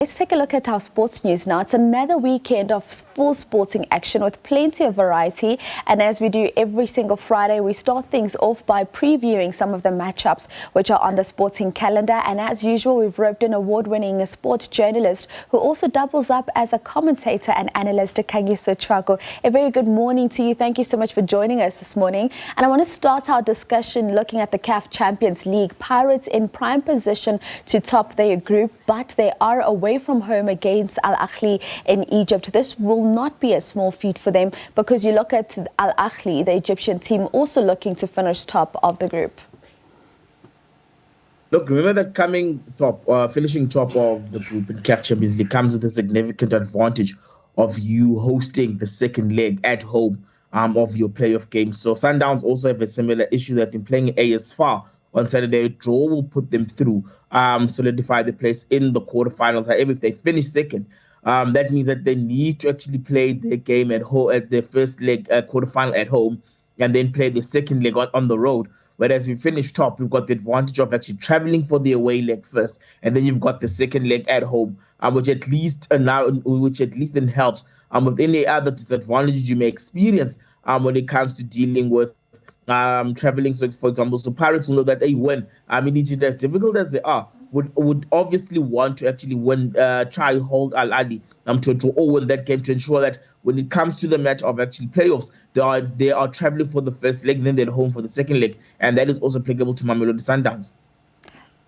Let's take a look at our sports news now. It's another weekend of full sporting action with plenty of variety. And as we do every single Friday, we start things off by previewing some of the matchups which are on the sporting calendar. And as usual, we've roped in award-winning sports journalist who also doubles up as a commentator and analyst, Khanyiso Tshwaku. A very good morning to you. Thank you so much for joining us this morning. And I want to start our discussion looking at the CAF Champions League. Pirates in prime position to top their group, but they are away from home against Al Ahly in Egypt. This will not be a small feat for them because you look at Al Ahly, the Egyptian team, also looking to finish top of the group. Look, remember that finishing top of the group in CAF Champions League comes with a significant advantage of you hosting the second leg at home of your playoff game. So Sundowns also have a similar issue. That in playing AS FAR on Saturday, a draw will put them through, solidify the place in the quarterfinals. However, if they finish second, that means that they need to actually play their game at home, at their first leg quarterfinal at home, and then play the second leg on the road. Whereas if you finish top, you've got the advantage of actually traveling for the away leg first, and then you've got the second leg at home, which at least then helps with any other disadvantages you may experience when it comes to dealing with traveling. So, for example, Pirates will know that they win. In Egypt, as difficult as they are, would obviously want to actually win, try hold Al Ahly to a draw or win that game to ensure that when it comes to the match of actually playoffs, they are traveling for the first leg, then they're home for the second leg, and that is also applicable to Mamelodi Sundowns.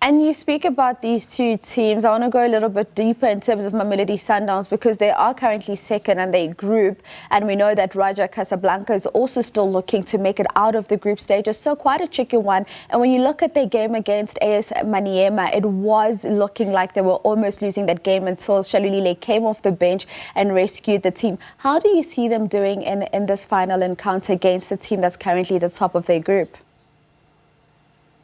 And you speak about these two teams. I want to go a little bit deeper in terms of Mamelodi Sundowns because they are currently second and they group. And we know that Raja Casablanca is also still looking to make it out of the group stages. So quite a tricky one. And when you look at their game against AS Maniema, it was looking like they were almost losing that game until Shalulile came off the bench and rescued the team. How do you see them doing in this final encounter against the team that's currently the top of their group?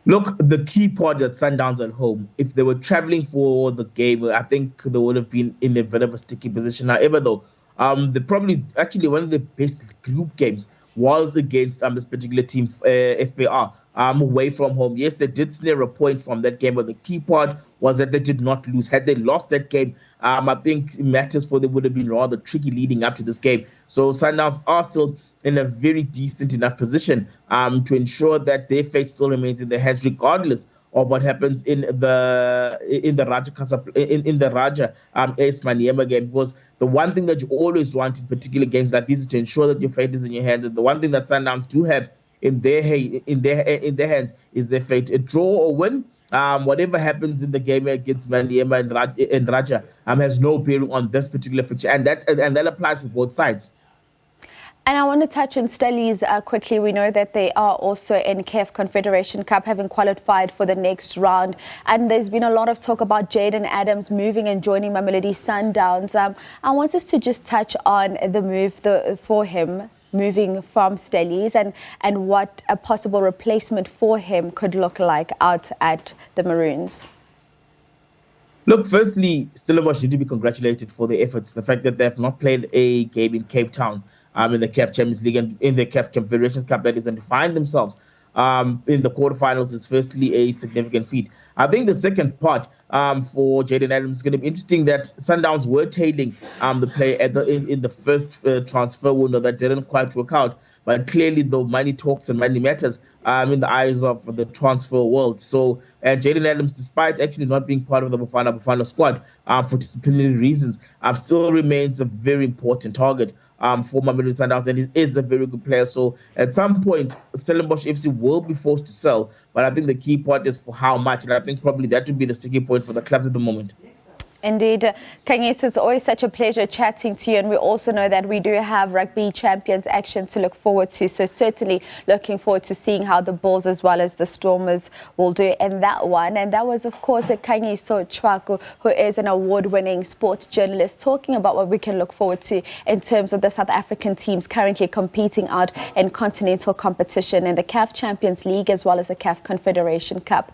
Look, the key part at Sundowns at home, if they were traveling for the game, I think they would have been in a bit of a sticky position. However, though, they probably actually one of the best group games was against this particular team, FAR, away from home. Yes, they did snare a point from that game, but the key part was that they did not lose. Had they lost that game, I think matters for them would have been rather tricky leading up to this game. So Sundowns are still in a very decent enough position to ensure that their fate still remains in their hands, regardless of what happens in the Raja AS Maniema game. Because the one thing that you always want in particular games like these is to ensure that your fate is in your hands. And the one thing that Sundowns do have in their hands is their fate. A draw or win, whatever happens in the game against Maniema and Raja has no bearing on this particular fixture, and that applies for both sides. And I want to touch on Stellies quickly. We know that they are also in CAF Confederation Cup, having qualified for the next round. And there's been a lot of talk about Jaden Adams moving and joining Mamelodi Sundowns. I want us to just touch on the move for him, moving from Stellies, and what a possible replacement for him could look like out at the Maroons. Look, firstly, Stellenbosch need to be congratulated for their efforts. The fact that they have not played a game in Cape Town in the CAF Champions League and in the CAF Confederations Cup, that is, and to find themselves in the quarterfinals is firstly a significant feat. I think the second part for Jaden Adams is going to be interesting, that Sundowns were tailing the player in the first transfer window that didn't quite work out. But clearly, though, money talks and money matters in the eyes of the transfer world. So, and Jaden Adams, despite actually not being part of the Bafana squad for disciplinary reasons, still remains a very important target for Mamelodi Sundowns, and he is a very good player. So at some point, Stellenbosch FC will be forced to sell, but I think the key part is for how much, and I think probably that would be the sticky point for the clubs at the moment. Indeed. Khanyiso, it's always such a pleasure chatting to you, and we also know that we do have rugby champions action to look forward to, so certainly looking forward to seeing how the Bulls as well as the Stormers will do in that one. And that was, of course, Khanyiso Tshwaku, who is an award-winning sports journalist, talking about what we can look forward to in terms of the South African teams currently competing out in continental competition in the CAF Champions League as well as the CAF Confederation Cup.